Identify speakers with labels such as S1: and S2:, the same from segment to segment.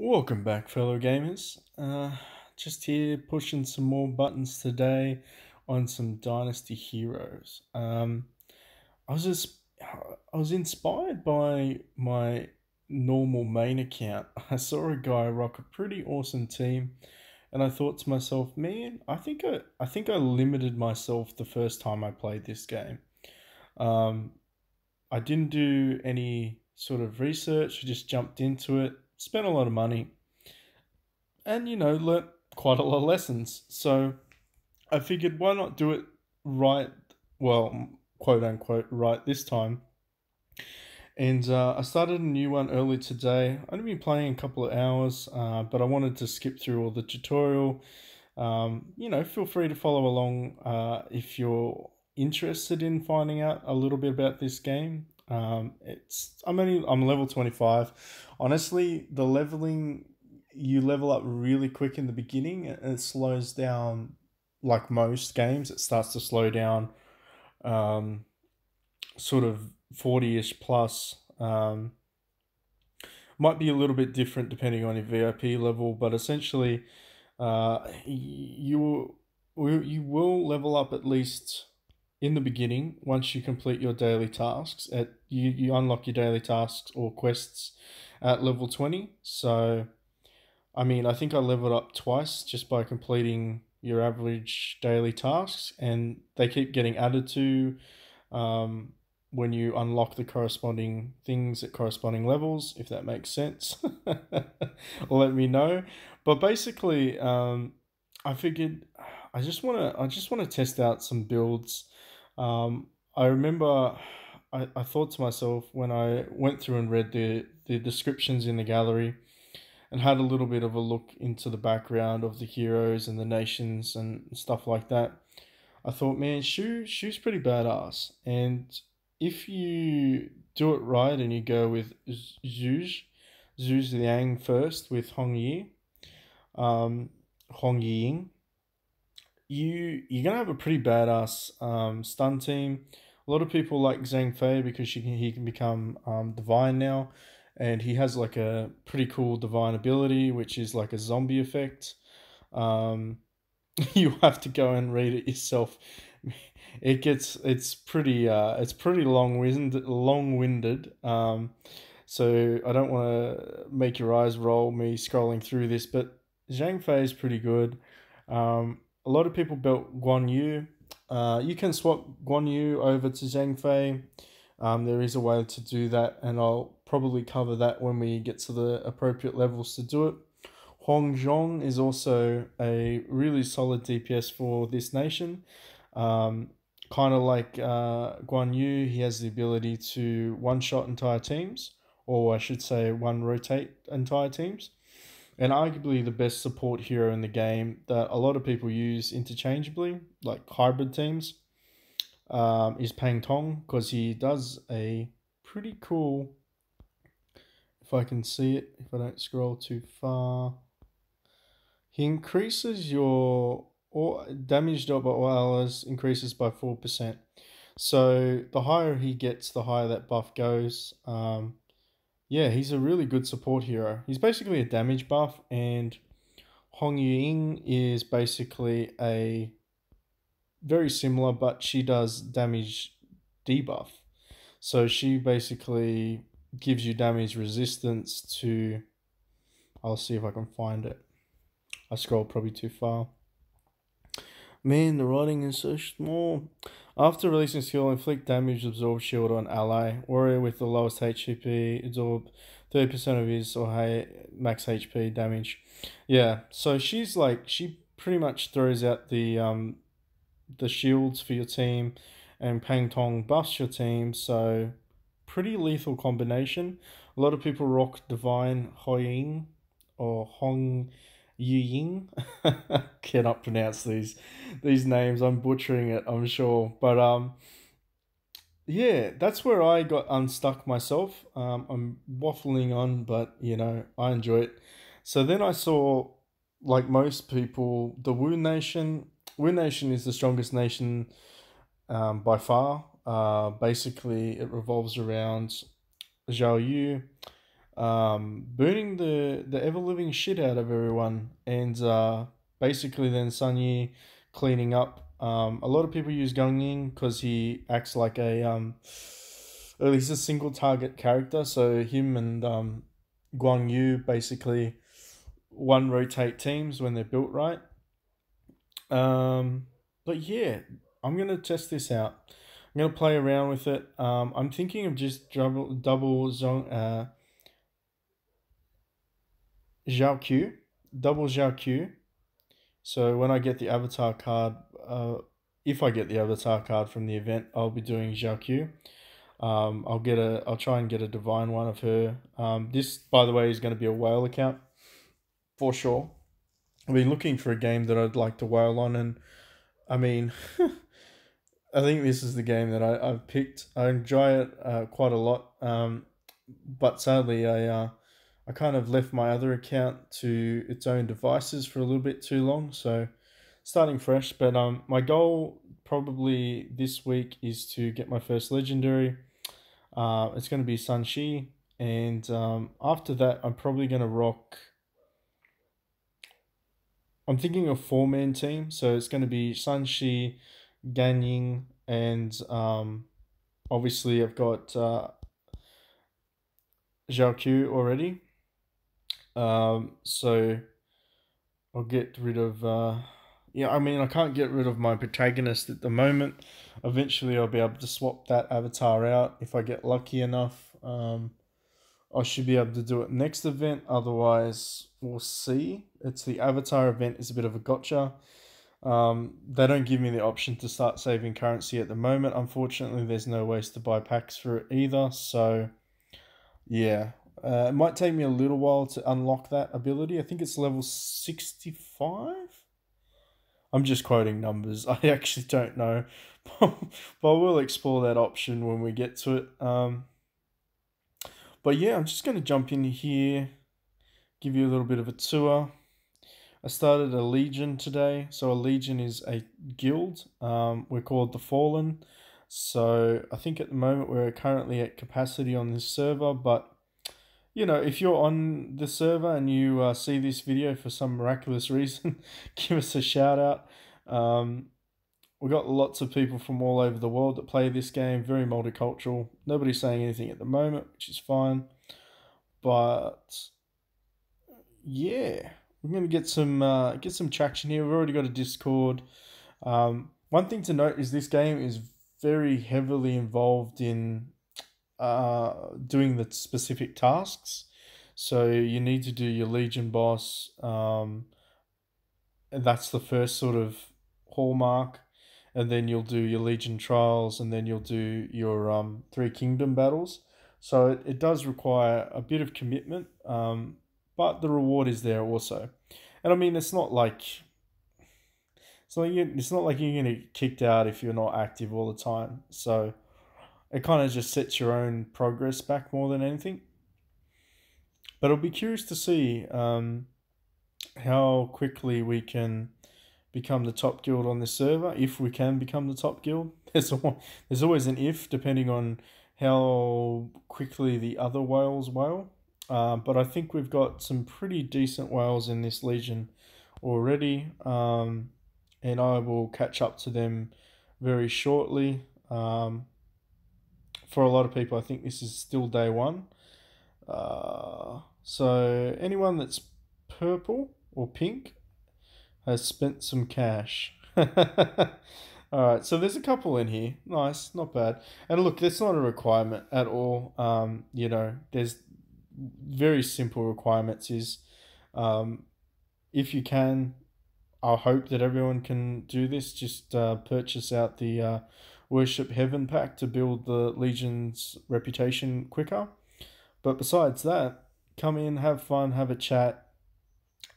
S1: Welcome back, fellow gamers. Just here pushing some more buttons today on some Dynasty Heroes. I was just, I was inspired by my normal main account. I saw a guy rock a pretty awesome team, and I thought to myself, man, I think I limited myself the first time I played this game. Um, I didn't do any sort of research. I just jumped into it, spent a lot of money and learnt quite a lot of lessons. So I figured, why not do it right? Well, quote unquote, right this time. And I started a new one early today. I've only been playing a couple of hours, but I wanted to skip through all the tutorial. Feel free to follow along if you're interested in finding out a little bit about this game. I'm level 25. Honestly, the leveling, you level up really quick in the beginning and it slows down. Like most games, it starts to slow down um, sort of 40ish plus. Might be a little bit different depending on your VIP level, but essentially you will level up at least in the beginning. Once you complete your daily tasks, you unlock your daily tasks or quests at level 20. So I mean, I think I leveled up twice just by completing your average daily tasks, and they keep getting added to um, when you unlock the corresponding things at corresponding levels, if that makes sense. Let me know. But basically, I figured I just wanna test out some builds. I remember I thought to myself when I went through and read the descriptions in the gallery and had a little bit of a look into the background of the heroes and the nations and stuff like that. I thought, man, Shu's pretty badass, and if you do it right and you go with Zhuge Liang first with Hong Ying, you're gonna have a pretty badass stun team. A lot of people like Zhang Fei because he can become divine now, and he has like a pretty cool divine ability, which is like a zombie effect. Um, you have to go and read it yourself. It's pretty long winded. So I don't want to make your eyes roll me scrolling through this, but Zhang Fei is pretty good. A lot of people built Guan Yu. You can swap Guan Yu over to Zhang Fei. There is a way to do that, and I'll probably cover that when we get to the appropriate levels to do it. Huang Zhong is also a really solid DPS for this nation. Um, kind of like Guan Yu, he has the ability to one-shot entire teams, or I should say one-rotate entire teams. And arguably the best support hero in the game that a lot of people use interchangeably, like hybrid teams, is Pang Tong, because he does a pretty cool, if I can see it, if I don't scroll too far, he increases your or damage dealt by all allies increases by 4%. So the higher he gets, the higher that buff goes. Yeah, he's a really good support hero. He's basically a damage buff, and Hong Ying is basically a very similar, but she does damage debuff. So she basically gives you damage resistance to. I'll see if I can find it. I scrolled probably too far. Man, the writing is so small. After releasing skill, inflict damage, absorb shield on ally. Warrior with the lowest HP absorb 30% of his or max HP damage. Yeah, so she pretty much throws out the shields for your team, and Pang Tong buffs your team. So pretty lethal combination. A lot of people rock Divine Hoying or Hong Ying. Cannot pronounce these names. I'm butchering it, I'm sure. But yeah, that's where I got unstuck myself. I'm waffling on, but I enjoy it. So then I saw, like most people, the Wu Nation. Wu Nation is the strongest nation by far. Basically, it revolves around Zhao Yu, burning the ever living shit out of everyone, and basically then Sun Yi cleaning up. A lot of people use Gang Ying because he acts like a at least a single target character. So him and Guang Yu basically one rotate teams when they're built right. Um, but yeah, I'm gonna test this out. I'm gonna play around with it. I'm thinking of just double zone Zhao Q, double Zhao Q. So when I get the avatar card, if I get the avatar card from the event, I'll be doing Zhao Q. I'll try and get a divine one of her. This, by the way, is going to be a whale account for sure. I've been looking for a game that I'd like to whale on, and I mean, I think this is the game that I've picked. I enjoy it quite a lot, but sadly, I kind of left my other account to its own devices for a little bit too long, so starting fresh. But my goal probably this week is to get my first legendary. It's going to be Sanshi, and after that, I'm probably going to rock. I'm thinking of four-man team, so it's going to be Sanshi, Ganying, and obviously I've got Zhao Q already. So I'll get rid of. Yeah, I mean, I can't get rid of my protagonist at the moment. Eventually, I'll be able to swap that avatar out if I get lucky enough. I should be able to do it next event. Otherwise, we'll see. It's the avatar event is a bit of a gotcha. They don't give me the option to start saving currency at the moment. Unfortunately, there's no ways to buy packs for it either. So, yeah. It might take me a little while to unlock that ability. I think it's level 65. I'm just quoting numbers. I actually don't know. But we'll explore that option when we get to it. But yeah, I'm just going to jump in here, give you a little bit of a tour. I started a Legion today. So a Legion is a guild. We're called the Fallen. So I think at the moment we're currently at capacity on this server. But, you know, if you're on the server and you see this video for some miraculous reason, give us a shout out. We've got lots of people from all over the world that play this game. Very multicultural. Nobody's saying anything at the moment, which is fine. But yeah, we're gonna get some traction here. We've already got a Discord. One thing to note is this game is very heavily involved in doing the specific tasks. So you need to do your Legion boss. And that's the first sort of hallmark. And then you'll do your Legion trials, and then you'll do your Three Kingdom battles. So it does require a bit of commitment, but the reward is there also. And I mean, it's not like you're gonna get kicked out if you're not active all the time. So it kind of just sets your own progress back more than anything. But I'll be curious to see how quickly we can become the top guild on this server, if we can become the top guild. There's always an if, depending on how quickly the other whales whale. But I think we've got some pretty decent whales in this Legion already, and I will catch up to them very shortly. For a lot of people, I think this is still day one. So anyone that's purple or pink has spent some cash. Alright, so there's a couple in here. Nice, not bad. And look, that's not a requirement at all. You know, there's very simple requirements is if you can, I hope that everyone can do this. Just purchase out the Worship Heaven pack to build the Legion's reputation quicker. But besides that, come in, have fun, have a chat.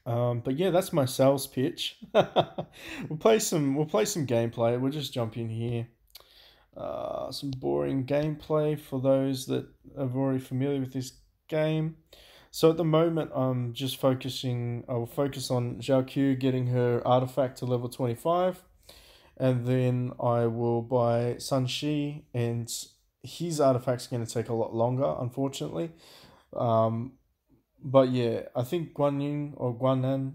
S1: But yeah, that's my sales pitch. We'll play some gameplay. We'll just jump in here. Some boring gameplay for those that are already familiar with this game. So at the moment, I'm just focusing. I will focus on Zhao Q getting her artifact to level 25, and then I will buy Sun Shi, and his artifact's going to take a lot longer, unfortunately. But yeah, I think Guan Yin or Guanan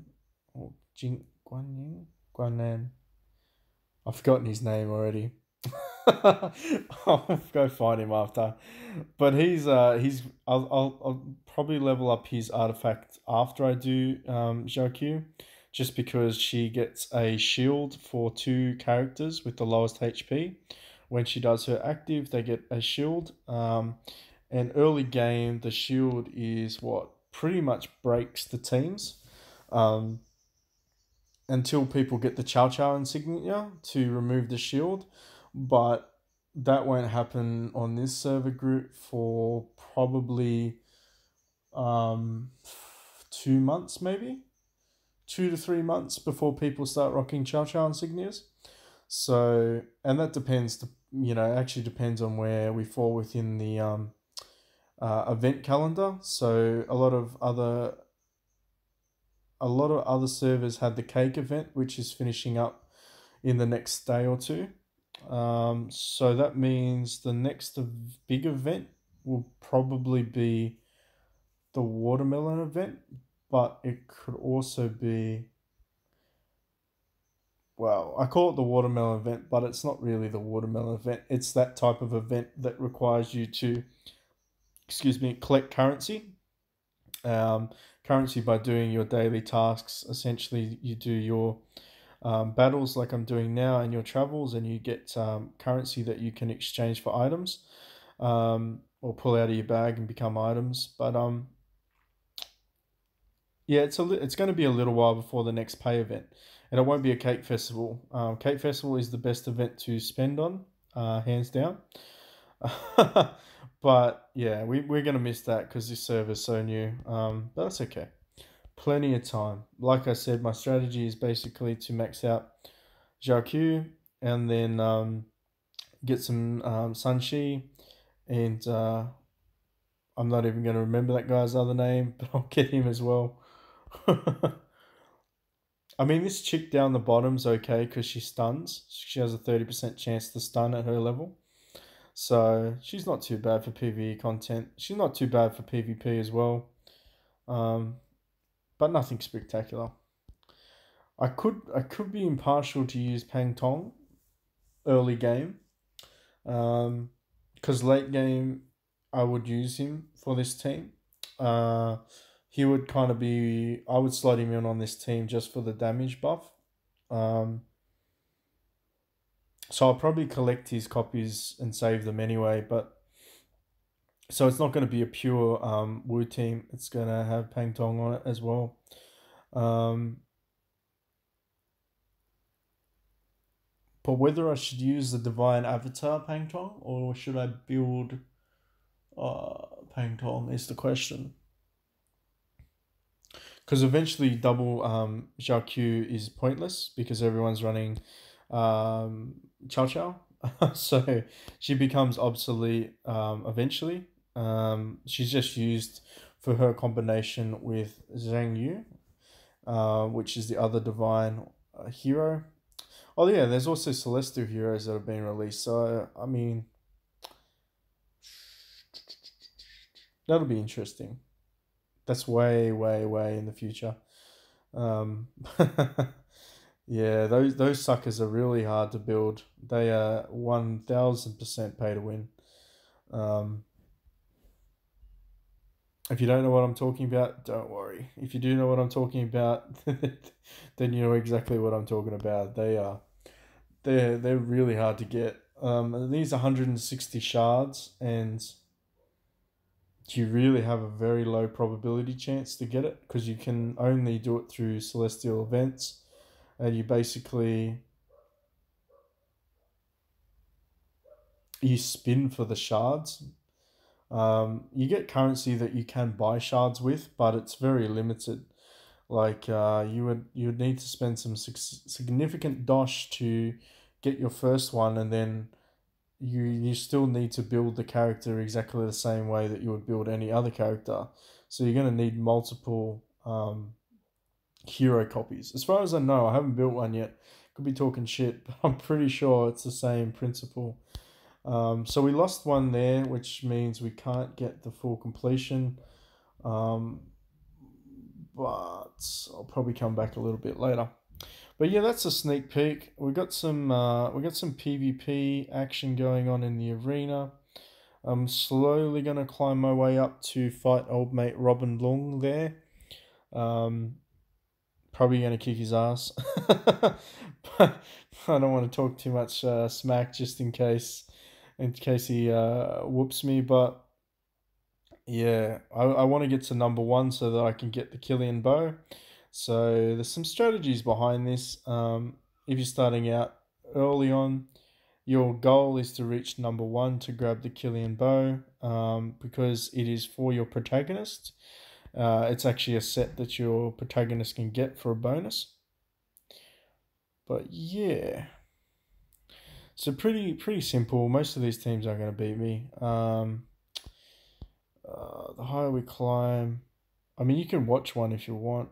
S1: or Guan Yin, Guanan. I've forgotten his name already. I'll go find him after. But he's I'll probably level up his artifact after I do Xiao, just because she gets a shield for two characters with the lowest HP. When she does her active, they get a shield. And early game, the shield is what pretty much breaks the teams. Um, until people get the Chow Chow insignia to remove the shield. But that won't happen on this server group for probably 2 months, maybe 2 to 3 months before people start rocking Chow Chow insignias. So, and that depends, actually depends on where we fall within the event calendar. So, a lot of other servers had the cake event, which is finishing up in the next day or two. So that means the next big event will probably be the watermelon event, but it could also be, well, I call it the watermelon event, but it's not really the watermelon event. It's that type of event that requires you to, excuse me, collect currency. Um, Currency by doing your daily tasks. Essentially, you do your battles like I'm doing now in your travels, and you get currency that you can exchange for items, or pull out of your bag and become items. But yeah, it's going to be a little while before the next pay event, and it won't be a cake festival. Cake festival is the best event to spend on, hands down. But yeah, we're going to miss that because this server's so new. But that's okay. Plenty of time. Like I said, my strategy is basically to max out Zhao and then get some Sanshi, and I'm not even going to remember that guy's other name, but I'll get him as well. I mean, this chick down the bottom's okay because she stuns. She has a 30% chance to stun at her level. So she's not too bad for PvE content. She's not too bad for PvP as well. Um, but nothing spectacular. I could be impartial to use Pang Tong early game. Because late game, I would use him for this team. Uh, he would kind of be. I would slot him in on this team just for the damage buff. Um, so I'll probably collect his copies and save them anyway. But so it's not going to be a pure Wu team. It's going to have Pang Tong on it as well. Um, but whether I should use the Divine Avatar Pang Tong or should I build Pang Tong is the question. Because eventually double Zhao Q is pointless because everyone's running Chow Chow. So she becomes obsolete eventually. She's just used for her combination with Zhang Yu, which is the other divine hero. Oh yeah, there's also celestial heroes that have been released. So I mean, that'll be interesting. That's way, way, way in the future. Um, yeah, those suckers are really hard to build. They are 1000% pay to win. Um, if you don't know what I'm talking about, don't worry. If you do know what I'm talking about, then you know exactly what I'm talking about. They're really hard to get. These 160 shards, and you really have a very low probability chance to get it because you can only do it through celestial events, and you spin for the shards. You get currency that you can buy shards with, but it's very limited. Like you would need to spend some significant dosh to get your first one, and then you still need to build the character exactly the same way that you would build any other character. So you're gonna need multiple hero copies. As far as I know, I haven't built one yet. Could be talking shit, but I'm pretty sure it's the same principle. So we lost one there, which means we can't get the full completion. Um, but I'll probably come back a little bit later. But yeah, that's a sneak peek. We got some PvP action going on in the arena. I'm slowly gonna climb my way up to fight old mate Robin Lung there. Um, Probably gonna kick his ass, but I don't want to talk too much smack just in case he whoops me. But yeah, I want to get to number one so that I can get the Killian bow. So there's some strategies behind this. If you're starting out early on, your goal is to reach number one to grab the Killian bow, because it is for your protagonist. It's actually a set that your protagonist can get for a bonus. But yeah, so pretty simple. Most of these teams are going to beat me. The higher we climb, I mean, you can watch one if you want.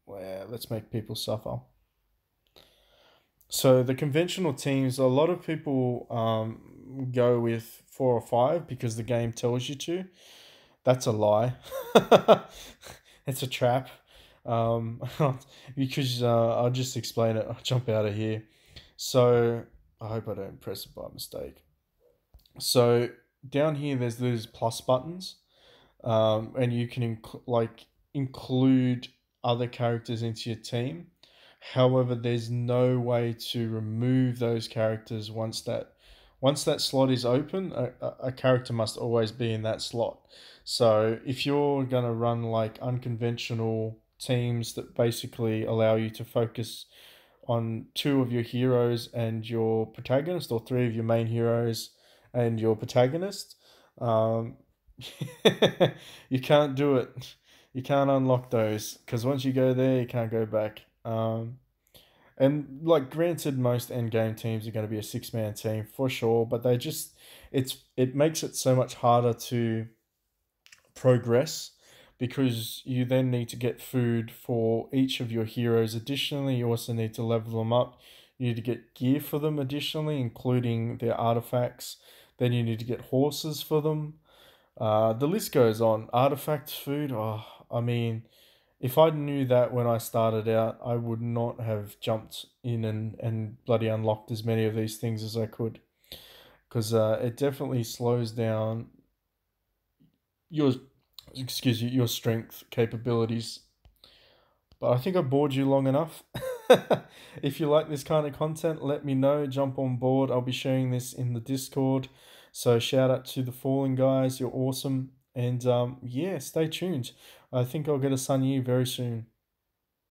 S1: Well, let's make people suffer. So the conventional teams, a lot of people go with 4 or 5 because the game tells you to. That's a lie. It's a trap. Um, because I'll just explain it. I'll jump out of here. So I hope I don't press it by mistake. So down here, there's those plus buttons, and you can include other characters into your team. However, there's no way to remove those characters once that slot is open. A character must always be in that slot. So if you're gonna run like unconventional teams that basically allow you to focus on 2 of your heroes and your protagonist, or 3 of your main heroes and your protagonist, um, you can't do it. You can't unlock those because once you go there, you can't go back. And like, granted, most end game teams are going to be a 6-man team for sure, but it makes it so much harder to progress because you then need to get food for each of your heroes. Additionally, you also need to level them up. You need to get gear for them additionally, including their artifacts. Then you need to get horses for them. The list goes on. Artifacts, food. Oh, I mean, if I knew that when I started out, I would not have jumped in and bloody unlocked as many of these things as I could. Because it definitely slows down your, excuse you, your strength capabilities. But I think I bored you long enough. If you like this kind of content, let me know. Jump on board. I'll be sharing this in the Discord. So shout out to the Fallen guys. You're awesome. And yeah, stay tuned. I think I'll get a Sun Yi very soon.